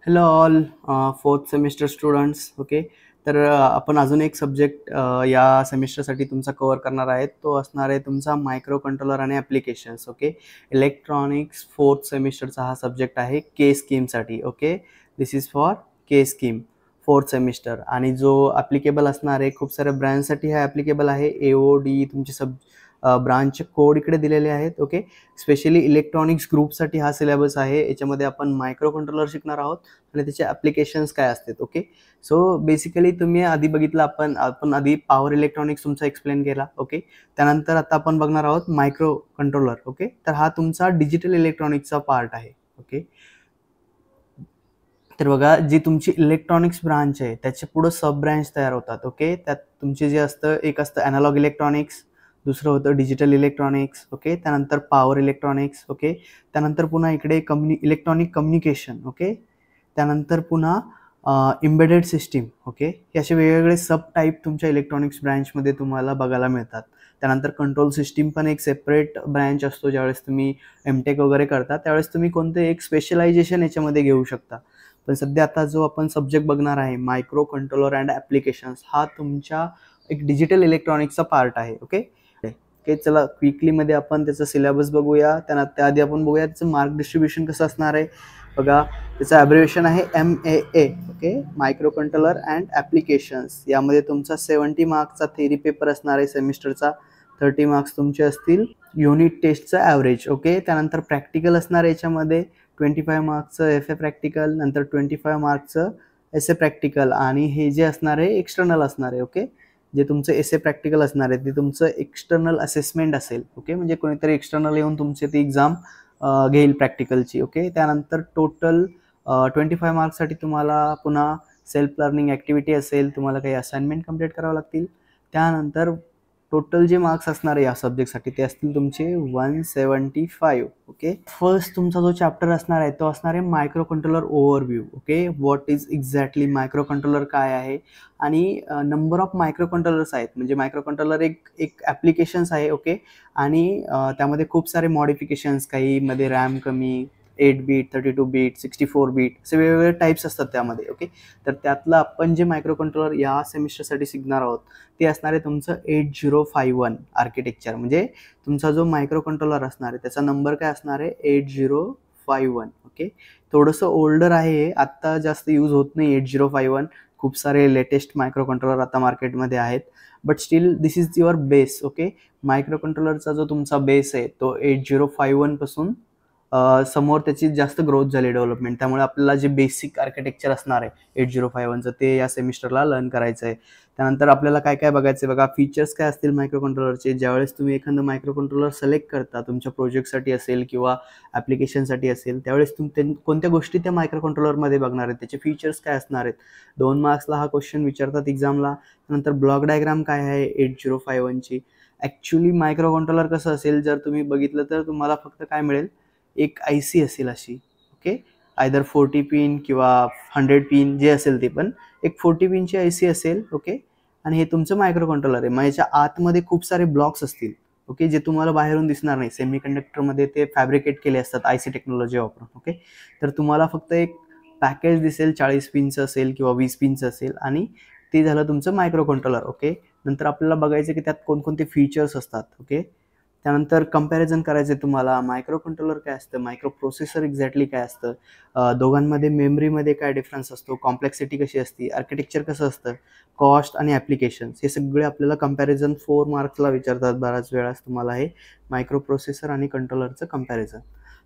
Hello all fourth semester students. Okay, तर आपण अजून एक सब्जेक्ट या सेमिस्टरसाठी तुमचा कव्हर करणार आहे. तो असणार आहे तुमचा मायक्रो कंट्रोलर आणि ॲप्लिकेशन्स. ओके, इलेक्ट्रॉनिक्स फोर्थ सेमिस्टरचा हा सब्जेक्ट आहे के स्कीमसाठी. Okay, this is for K scheme fourth semester. आणि जो ॲप्लिकेबल असणार आहे खूप साऱ्या ब्रँचसाठी हा ॲप्लिकेबल आहे. AOD तुमचे ब्रांचचे कोड इकडे दिलेले आहेत. ओके, स्पेशली इलेक्ट्रॉनिक्स ग्रुपसाठी हा सिलेबस आहे. याच्यामध्ये आपण मायक्रो कंट्रोलर शिकणार आहोत आणि त्याचे ॲप्लिकेशन्स काय असतात. ओके, सो बेसिकली तुम्ही आधी बघितलं, आपण आधी पॉवर इलेक्ट्रॉनिक्स तुमचा एक्सप्लेन केला. ओके, त्यानंतर आता आपण बघणार आहोत मायक्रो कंट्रोलर. ओके, तर हा तुमचा डिजिटल इलेक्ट्रॉनिक्सचा पार्ट आहे. ओके, तर बघा, जी तुमची इलेक्ट्रॉनिक्स ब्रांच आहे त्याचे पुढे सब ब्रांच तयार होतात. ओके, त्यात तुमचे जे असतं, एक असतं अॅनालॉग इलेक्ट्रॉनिक्स, दुसरं होतं डिजिटल इलेक्ट्रॉनिक्स. ओके, त्यानंतर पॉवर इलेक्ट्रॉनिक्स. ओके, त्यानंतर पुन्हा इकडे इलेक्ट्रॉनिक कम्युनिकेशन. ओके, त्यानंतर पुन्हा एम्बेडेड सिस्टीम. ओके, हे असे वेगवेगळे सब टाईप तुमच्या इलेक्ट्रॉनिक्स ब्रँचमध्ये तुम्हाला बघायला मिळतात. त्यानंतर कंट्रोल सिस्टीम पण एक सेपरेट ब्रँच असतो. ज्यावेळेस तुम्ही एमटेक वगैरे करता त्यावेळेस तुम्ही कोणते एक स्पेशलायझेशन याच्यामध्ये घेऊ शकता. पण सध्या आता जो आपण सब्जेक्ट बघणार आहे मायक्रो कंट्रोलर अँड ॲप्लिकेशन्स, हा तुमच्या एक डिजिटल इलेक्ट्रॉनिक्सचा पार्ट आहे. ओके ओके, चला क्विकलीमध्ये आपण त्याचा सिलेबस बघूया. त्याआधी आपण बघूया त्याचं मार्क डिस्ट्रीब्युशन कसं असणार आहे. बघा, त्याचं ॲब्रिव्हिएशन आहे MAA. Okay, micro controller and applications. यामध्ये तुमचा 70 मार्क्सचा थेरी पेपर असणार आहे सेमिस्टरचा. 30 मार्क्स तुमचे असतील युनिट टेस्टचं ॲव्हरेज. ओके, त्यानंतर प्रॅक्टिकल असणार आहे याच्यामध्ये 25 मार्क्सचं FA प्रॅक्टिकल, नंतर 25 मार्क्सचं SA प्रॅक्टिकल, आणि हे जे असणार आहे एक्सटर्नल असणार आहे. ओके, जे तुमचं SA प्रॅक्टिकल असणार आहे ते तुमचं एक्सटर्नल असेसमेंट असेल. ओके, म्हणजे कोणीतरी एक्सटर्नल येऊन तुमची ती एक्झाम घेईल प्रॅक्टिकलची. ओके, त्यानंतर टोटल 25 मार्क्ससाठी तुम्हाला पुन्हा सेल्फ लर्निंग ॲक्टिव्हिटी असेल, तुम्हाला काही असाइनमेंट कंप्लीट करावं लागतील. त्यानंतर टोटल जे मार्क्स असणार आहे या सब्जेक्टसाठी ते असतील तुमचे 175. ओके, फर्स्ट तुमचा जो चॅप्टर असणार आहे तो असणार आहे micro controller overview. Okay, what is exactly micro controller काय आहे, आणि नंबर ऑफ मायक्रो कंट्रोलर्स आहेत. म्हणजे मायक्रो कंट्रोलर एक एक ॲप्लिकेशन्स आहे. ओके, आणि त्यामध्ये खूप सारे मॉडिफिकेशन्स, काही मध्ये रॅम कमी, 8 बीट, 32 बीट, 64 बीट, असे वेगवेगळे टाईप्स असतात त्यामध्ये. ओके, तर त्यातलं आपण जे मायक्रो कंट्रोलर या सेमिस्टरसाठी शिकणार आहोत ते असणार आहे तुमचं 8051 आर्किटेक्चर. म्हणजे तुमचा जो मायक्रो कंट्रोलर असणार आहे त्याचा नंबर काय असणार आहे, 8051. ओके, थोडंसं ओल्डर आहे, आत्ता जास्त यूज होत नाही 8051. खूप सारे लेटेस्ट मायक्रो कंट्रोलर आता मार्केटमध्ये आहेत, but still this is your base. Okay, micro कंट्रोलरचा जो तुमचा बेस आहे तो 8051 पासून समोर त्याची जास्त ग्रोथ झाली, डेव्हलपमेंट. त्यामुळे आपल्याला जे बेसिक आर्किटेक्चर असणार आहे 8051चं ते या सेमिस्टरला लर्न करायचं आहे. त्यानंतर आपल्याला काय काय बघायचं आहे बघा, फीचर्स काय असतील मायक्रो कंट्रोलरचे. ज्यावेळेस तुम्ही एखादं मायक्रो कंट्रोलर सिलेक्ट करता तुमच्या प्रोजेक्टसाठी असेल किंवा ॲप्लिकेशनसाठी असेल, त्यावेळेस तुम्ही कोणत्या गोष्टी त्या मायक्रो कंट्रोलरमध्ये बघणार आहेत, त्याचे फीचर्स काय असणार आहेत. 2 मार्क्सला हा क्वेश्चन विचारतात एक्झामला. त्यानंतर ब्लॉक डायग्राम काय आहे 8051ची. ॲक्च्युली मायक्रो कंट्रोलर कसं असेल, जर तुम्ही बघितलं तर तुम्हाला फक्त काय मिळेल, एक IC असेल अशी. ओके, आयदर 40 पिन किंवा 100 पिन जे असेल ते, पण एक 40 पिनची IC असेल. ओके, आणि हे तुमचं मायक्रो कंट्रोलर आहे. मग याच्या आतमध्ये खूप सारे ब्लॉक्स असतील. ओके, जे तुम्हाला बाहेरून दिसणार नाही. सेमीकंडक्टरमध्ये ते फॅब्रिकेट केले असतात IC टेक्नॉलॉजी वापरून. ओके, तर तुम्हाला फक्त एक पॅकेज दिसेल, 40 पिनचं असेल किंवा 20 पिनचं असेल, आणि ते झालं तुमचं मायक्रो कंट्रोलर. ओके, नंतर आपल्याला बघायचं की त्यात कोणकोणते फीचर्स असतात. ओके, त्यानंतर कंपॅरिझन करायचं आहे तुम्हाला, मायक्रो कंट्रोलर काय असतं, मायक्रो प्रोसेसर एक्झॅक्टली काय असतं, दोघांमध्ये मेमरीमध्ये काय डिफरन्स असतो, कॉम्प्लेक्सिटी कशी असते, आर्किटेक्चर कसं असतं, कॉस्ट आणि ॲप्लिकेशन्स, हे सगळे आपल्याला कंपॅरिझन 4 मार्क्सला विचारतात बऱ्याच वेळास तुम्हाला, हे मायक्रो प्रोसेसर आणि कंट्रोलरचं कंपॅरिझन.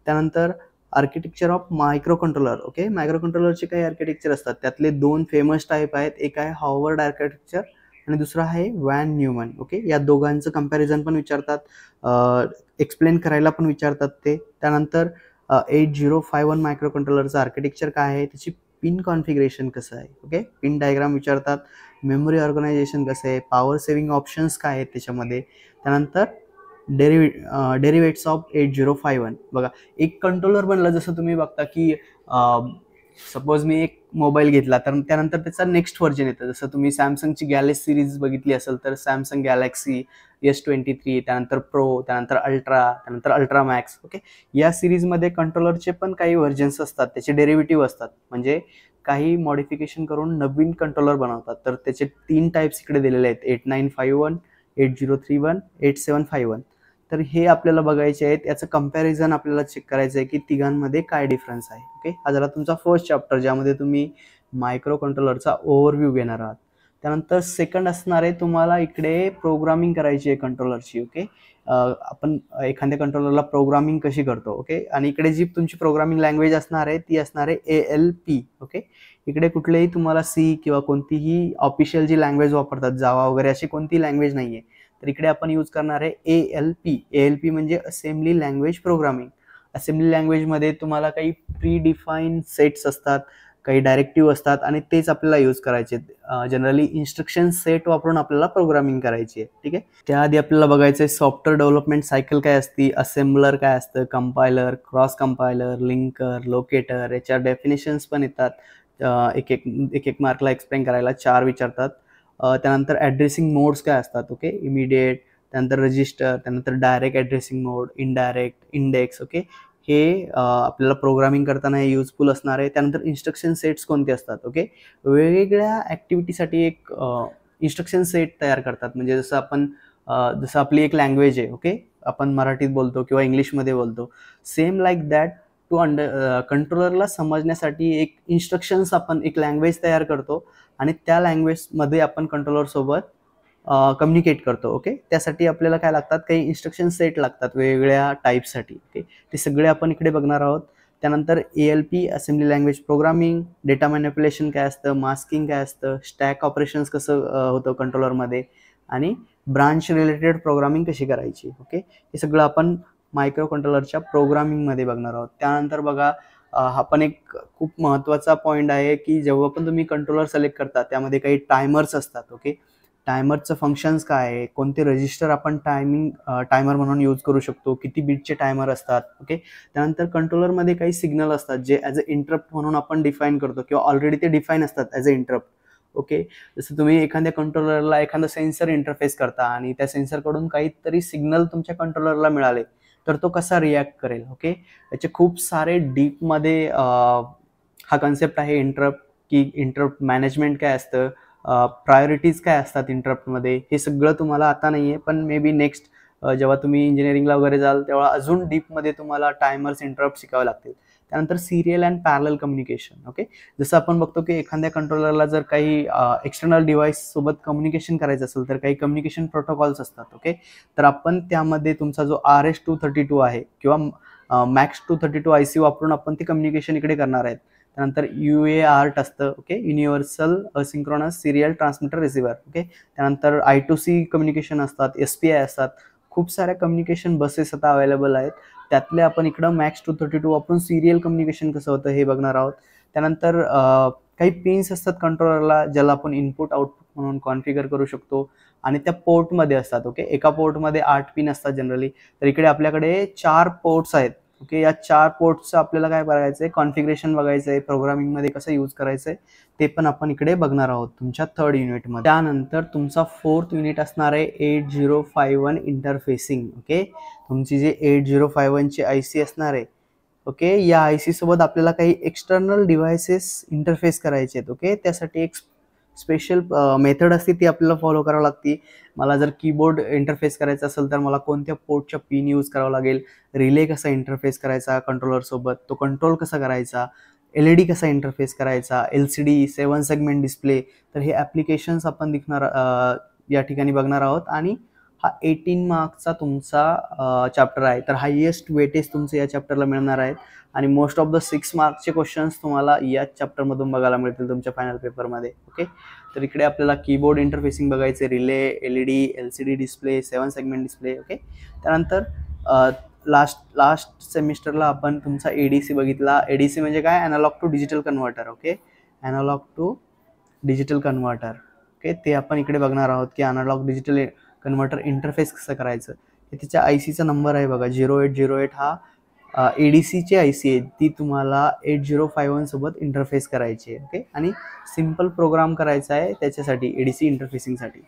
त्यानंतर architecture of microcontroller. Okay, micro कंट्रोलरचे काही आर्किटेक्चर असतात, त्यातले 2 फेमस टाईप आहेत. एक आहे हॉवर्ड आर्किटेक्चर आणि दुसरा आहे वॅन न्यूमन. ओके, या दोघांचं कंपॅरिझन पण विचारतात, एक्सप्लेन करायला पण विचारतात ते. त्यानंतर 8051 मायक्रो कंट्रोलरचं आर्किटेक्चर काय आहे, त्याची पिन कॉन्फिगरेशन कसं आहे. ओके, पिन डायग्राम विचारतात, मेमरी ऑर्गनायझेशन कसं आहे, पॉवर सेव्हिंग ऑप्शन्स काय आहेत त्याच्यामध्ये. त्यानंतर डेरिवेट्स ऑफ 8051. बघा, एक कंट्रोलर बनलं, जसं तुम्ही बघता की सपोज मी एक मोबाईल घेतला तर त्यानंतर त्याचा नेक्स्ट व्हर्जन येतं. जसं तुम्ही सॅमसंगची गॅलेक्सी सिरीज बघितली असेल तर सॅमसंग गॅलेक्सी S23, त्यानंतर प्रो, त्यानंतर अल्ट्रा, त्यानंतर अल्ट्रा मॅक्स. ओके, या सिरीजमध्ये कंट्रोलरचे पण काही व्हर्जन्स असतात, त्याचे डेरिव्हेटिव्ह असतात, म्हणजे काही मॉडिफिकेशन करून नवीन कंट्रोलर बनवतात. तर त्याचे 3 टाइप्स इकडे दिलेले आहेत, 8951, 8031, 8751. तर हे आपल्याला बघायचे आहेत. याचं कंपॅरिझन आपल्याला चेक करायचं आहे की तिघांमध्ये काय डिफरन्स आहे. ओके, हा झाला तुमचा फर्स्ट चॅप्टर, ज्यामध्ये तुम्ही मायक्रो कंट्रोलरचा ओव्हरव्ह्यू घेणार आहात. त्यानंतर सेकंड असणार आहे तुम्हाला इकडे प्रोग्रामिंग करायची आहे कंट्रोलरची. ओके, आपण एखाद्या कंट्रोलरला प्रोग्रामिंग कशी करतो. ओके, आणि इकडे जी तुमची प्रोग्रामिंग लँग्वेज असणार आहे ती असणार आहे ALP. ओके, इकडे कुठलेही तुम्हाला C किंवा कोणतीही ऑफिशियल जी लँग्वेज वापरतात, जावा वगैरे, अशी कोणती लँग्वेज नाहीये. तर इकडे आपण यूज करणार आहे ALP म्हणजे असेंब्ली लँग्वेज प्रोग्रामिंग. असेंब्ली लँग्वेजमध्ये तुम्हाला काही प्री डिफाईन सेट्स असतात, काही डायरेक्टिव्ह असतात, आणि तेच आपल्याला यूज करायचे. जनरली इन्स्ट्रक्शन सेट वापरून आपल्याला प्रोग्रामिंग करायची आहे. ठीक आहे, त्याआधी आपल्याला बघायचं आहे सॉफ्टवेअर डेव्हलपमेंट सायकल काय असती, असेंबलर काय असतं, compiler, cross compiler, linker, locator, याच्या डेफिनेशन्स पण येतात. एक एक मार्कला एक्सप्लेन करायला 4 विचारतात. त्यानंतर ॲड्रेसिंग मोड्स काय असतात. ओके, इमिडिएट, त्यानंतर रजिस्टर, त्यानंतर डायरेक्ट ॲड्रेसिंग मोड, इनडायरेक्ट, इंडेक्स. ओके, हे आपल्याला प्रोग्रामिंग करताना हे युजफुल असणार आहे. त्यानंतर इन्स्ट्रक्शन सेट्स कोणते असतात. ओके, वेगवेगळ्या ॲक्टिव्हिटीसाठी एक इन्स्ट्रक्शन सेट तयार करतात. म्हणजे जसं आपली एक लँग्वेज आहे. ओके, आपण मराठीत बोलतो किंवा इंग्लिशमध्ये बोलतो, सेम लाईक दॅट कंट्रोलरला समजण्यासाठी एक इन्स्ट्रक्शन्स, आपण एक लँग्वेज तयार करतो आणि त्या लँग्वेजमध्ये आपण कंट्रोलर सोबत कम्युनिकेट करतो. ओके, त्यासाठी आपल्याला काय लागतात, काही इन्स्ट्रक्शन सेट लागतात वेगवेगळ्या टाईपसाठी. ओके, ते सगळे आपण इकडे बघणार आहोत. त्यानंतर ALP assembly language programming, data manipulation काय असतं, मास्किंग काय असतं, स्टॅक ऑपरेशन्स कसं होतं कंट्रोलरमध्ये, आणि ब्रांच रिलेटेड प्रोग्रामिंग कशी करायची. ओके, हे सगळं आपण मायक्रो कंट्रोलरच्या प्रोग्रामिंगमध्ये बघणार आहोत. त्यानंतर बघा, हा पण एक खूप महत्त्वाचा पॉईंट आहे की जेव्हा पण तुम्ही कंट्रोलर सिलेक्ट करता त्यामध्ये काही टायमर्स असतात. ओके, टायमरचं फंक्शन्स काय आहे, कोणते रजिस्टर आपण टायमर म्हणून यूज करू शकतो, किती बिटचे टायमर असतात. ओके, त्यानंतर कंट्रोलरमध्ये काही सिग्नल असतात जे ॲज अ इंटरप्ट म्हणून आपण डिफाईन करतो किंवा ऑलरेडी ते डिफाईन असतात ॲज अ इंटरप्ट. ओके, जसं तुम्ही एखाद्या कंट्रोलरला एखादा सेन्सर इंटरफेस करता आणि त्या सेन्सरकडून काहीतरी सिग्नल तुमच्या कंट्रोलरला मिळाले तर तो कसा रिॲक्ट करेल. ओके, याचे खूप सारे डीपमध्ये हा कन्सेप्ट आहे इंटरप्ट, की इंटरप्ट मॅनेजमेंट काय असतं, प्रायोरिटीज काय असतात इंटरप्टमध्ये, हे सगळं तुम्हाला आता नाही आहे, पण मे बी नेक्स्ट जेव्हा तुम्ही इंजिनिअरिंगला वगैरे जाल तेव्हा अजून डीपमध्ये तुम्हाला टायमर्स, इंटरप्ट शिकावे लागतील. त्यानंतर serial and parallel communication. Okay, जसं आपण बघतो की एखाद्या कंट्रोलरला जर काही एक्सटर्नल डिव्हाइस सोबत कम्युनिकेशन करायचं असेल तर काही कम्युनिकेशन प्रोटोकॉल्स असतात. ओके, तर आपण त्यामध्ये तुमचा जो RS-232 आहे किंवा MAX-232 IC वापरून आपण ते कम्युनिकेशन इकडे करणार आहेत. त्यानंतर UART असतं. Okay, universal asynchronous serial transmitter receiver. Okay, त्यानंतर I2C कम्युनिकेशन असतात, SPI असतात. खूप साऱ्या कम्युनिकेशन बसेस आता अवेलेबल आहेत. त्यातले आपण इकडं MAX-232 वापरून सिरियल कम्युनिकेशन कसं होतं हे बघणार आहोत. त्यानंतर काही पिन्स असतात कंट्रोलरला ज्याला आपण इनपुट आउटपुट म्हणून कॉन्फिगर करू शकतो आणि त्या पोर्टमध्ये असतात. ओके, एका पोर्टमध्ये 8 पिन असतात जनरली, तर इकडे आपल्याकडे 4 पोर्ट्स आहेत. ओके, या 4 पोर्ट्सचं आपल्याला काय बघायचं आहे, कॉन्फिगरेशन बघायचं आहे, प्रोग्रामिंगमध्ये कसं यूज करायचं आहे ते पण आपण इकडे बघणार आहोत तुमच्या 3rd युनिटमध्ये. त्यानंतर तुमचा 4th युनिट असणार आहे 8051 इंटरफेसिंग. ओके, तुमची जी 8051ची IC असणार आहे. ओके, या IC सोबत आपल्याला काही एक्सटर्नल डिव्हाइसेस इंटरफेस करायचे आहेत. ओके, त्यासाठी एक स्पेशल मेथड असते ती आपल्याला फॉलो करावी लागते. मला जर कीबोर्ड इंटरफेस करायचा असेल तर मला कोणत्या पोर्टच्या पिन यूज करावं लागेल, रिले कसा इंटरफेस करायचा कंट्रोलरसोबत, तो कंट्रोल कसा करायचा, LED कसा इंटरफेस करायचा, LCD, 7 सेगमेंट डिस्प्ले. तर हे ॲप्लिकेशन्स आपण या ठिकाणी बघणार आहोत. आणि हा 18 मार्क्सचा तुमचा चॅप्टर आहे, तर हायेस्ट वेटेज तुमचे या चॅप्टरला मिळणार आहेत आणि मोस्ट ऑफ द 6 मार्क्सचे क्वेश्चन्स तुम्हाला याच चॅप्टरमधून बघायला मिळतील तुमच्या फायनल पेपरमध्ये. ओके, तर इकडे आपल्याला कीबोर्ड इंटरफेसिंग बघायचे, relay, LED, LCD display, 7 segment display. Okay, त्यानंतर लास्ट सेमिस्टरला आपण तुमचा ADC बघितला. ADC म्हणजे काय, analog to digital converter. Okay, analog to digital converter. Okay, ते आपण इकडे बघणार आहोत की ॲनालॉग डिजिटल कन्व्हर्टर इंटरफेस कसं करायचं. हे त्याच्या ICचा नंबर आहे बघा, 0808 हा ADCची IC आहे ती तुम्हाला 8051 सोबत इंटरफेस करायची आहे. ओके, आणि सिम्पल प्रोग्राम करायचा आहे त्याच्यासाठी ADC इंटरफेसिंगसाठी.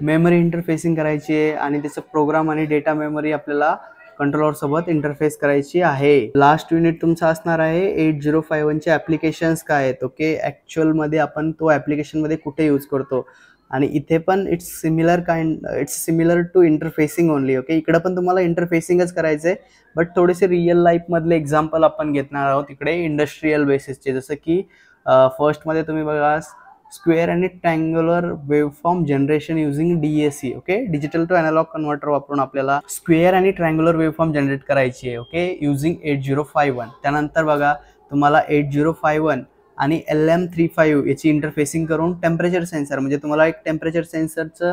मेमरी इंटरफेसिंग करायची आहे आणि त्याचं प्रोग्राम आणि डेटा मेमरी आपल्याला कंट्रोलर सोबत इंटरफेस करायची आहे. लास्ट युनिट तुमचा असणार आहे 8051 चे ॲप्लिकेशन्स काय आहेत. ओके, ॲक्च्युअलमध्ये आपण तो ॲप्लिकेशनमध्ये कुठे यूज करतो, आणि इथे पण it's similar to interfacing only. Okay, इकडं पण तुम्हाला इंटरफेसिंगच करायचं आहे, बट थोडेसे रिअल लाईफमधले एक्झाम्पल आपण घेणार आहोत इकडे इंडस्ट्रियल बेसिसचे. जसं की फर्स्टमध्ये तुम्ही बघा, स्क्वेअर आणि triangular waveform generation using DAC. Okay, digital to analog converter वापरून आपल्याला स्क्वेअर आणि ट्रँग्युलर वेवफॉर्म जनरेट करायची आहे. Okay, using 8051. त्यानंतर बघा, तुम्हाला 8051 आणि LM35 याची इंटरफेसिंग करून टेम्परेचर सेन्सर, म्हणजे तुम्हाला एक टेम्परेचर सेन्सरचं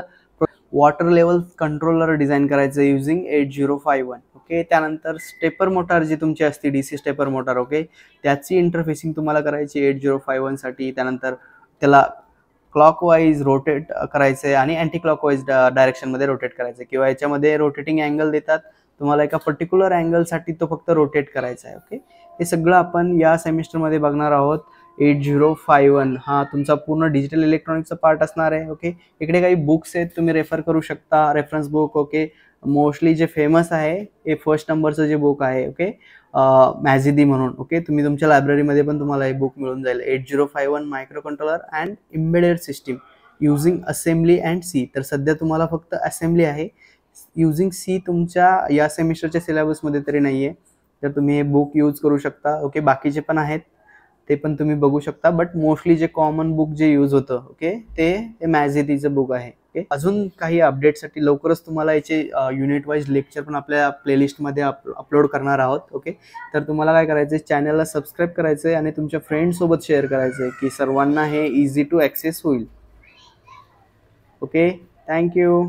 वॉटर लेवल कंट्रोलर डिझाईन करायचं युझिंग 8051. ओके, त्यानंतर स्टेपर मोटार जी तुमची असते DC स्टेपर मोटार, ओके, त्याची इंटरफेसिंग तुम्हाला करायची 8051 साठी. त्यानंतर त्याला क्लॉकवाईज रोटेट करायचं आहे आणि अँटी क्लॉकवाईज डायरेक्शनमध्ये रोटेट करायचं आहे, किंवा याच्यामध्ये रोटेटिंग अँगल देतात तुम्हाला, एका पर्टिक्युलर अँगलसाठी तो फक्त रोटेट करायचा आहे. ओके, हे सगळं आपण या सेमिस्टरमध्ये बघणार आहोत. 8051 हा तुमचा पूर्ण डिजिटल इलेक्ट्रॉनिक्सचा पार्ट असणार आहे. ओके, इकडे काही बुक्स आहेत, तुम्ही रेफर करू शकता, रेफरन्स बुक. ओके, मोस्टली जे फेमस आहे हे फर्स्ट नंबरचं जे बुक आहे, ओके, मॅझिदी म्हणून. ओके, तुम्ही तुमच्या लायब्ररीमध्ये पण तुम्हाला हे बुक मिळून जाईल. 8051 micro controller and embedded system using assembly and C. तर सध्या तुम्हाला फक्त असेंब्ली आहे, युझिंग C तुमच्या या सेमिस्टरच्या सिलेबसमध्ये तरी नाही आहे, तर तुम्ही हे बुक यूज करू शकता. ओके, बाकीचे पण आहेत, ते पण तुम्ही बघू शकता, बट मोस्टली जे कॉमन बुक जे यूज होतं, ओके, ते मॅझिदीचं बुक आहे. ओके, अजून काही अपडेटसाठी लवकरच तुम्हाला याचे युनिट वाईज लेक्चर पण आपल्या प्लेलिस्टमध्ये अपलोड करणार आहोत. ओके, तर तुम्हाला काय करायचं आहे, चॅनलला सबस्क्राईब करायचं आहे आणि तुमच्या फ्रेंड्ससोबत शेअर करायचं आहे, की सर्वांना हे इझी टू ॲक्सेस होईल. Okay, thank you.